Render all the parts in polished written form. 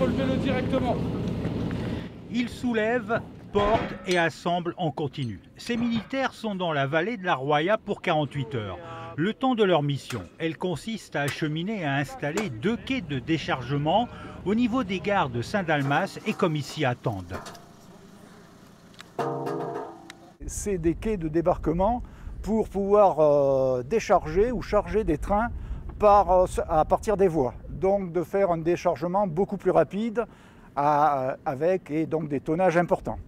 relevez-le directement. Ils soulèvent, portent et assemblent en continu. Ces militaires sont dans la vallée de la Roya pour 48 heures. Le temps de leur mission, elle consiste à acheminer et à installer 2 quais de déchargement au niveau des gares de Saint-Dalmas et comme ici à Tende. C'est des quais de débarquement pour pouvoir décharger ou charger des trains à partir des voies. Donc de faire un déchargement beaucoup plus rapide avec et donc des tonnages importants.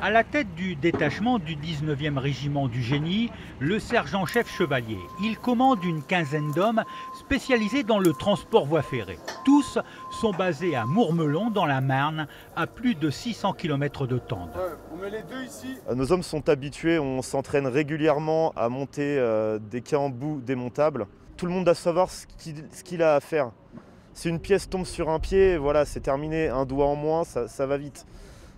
À la tête du détachement du 19e régiment du Génie, le sergent-chef Chevalier. Il commande une quinzaine d'hommes spécialisés dans le transport voie ferrée. Tous sont basés à Mourmelon, dans la Marne, à plus de 600 km de Tende. On met les deux ici. Nos hommes sont habitués, on s'entraîne régulièrement à monter des quais en bout démontables. Tout le monde doit savoir ce qu'il a à faire. Si une pièce tombe sur un pied, voilà, c'est terminé, un doigt en moins, ça va vite.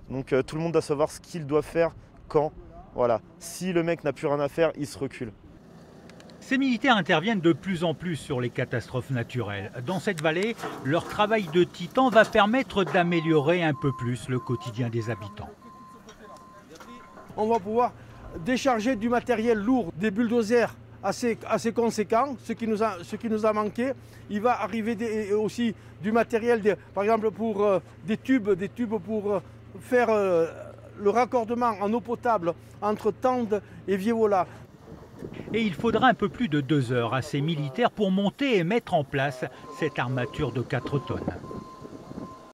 Donc tout le monde doit savoir ce qu'il doit faire, quand. Voilà. Si le mec n'a plus rien à faire, il se recule. Ces militaires interviennent de plus en plus sur les catastrophes naturelles. Dans cette vallée, leur travail de titan va permettre d'améliorer un peu plus le quotidien des habitants. On va pouvoir décharger du matériel lourd, des bulldozers assez conséquents, ce qui nous a manqué. Il va arriver aussi du matériel, par exemple pour des tubes pour faire le raccordement en eau potable entre Tende et Vieux-Vola. Et il faudra un peu plus de 2 heures à ces militaires pour monter et mettre en place cette armature de 4 tonnes.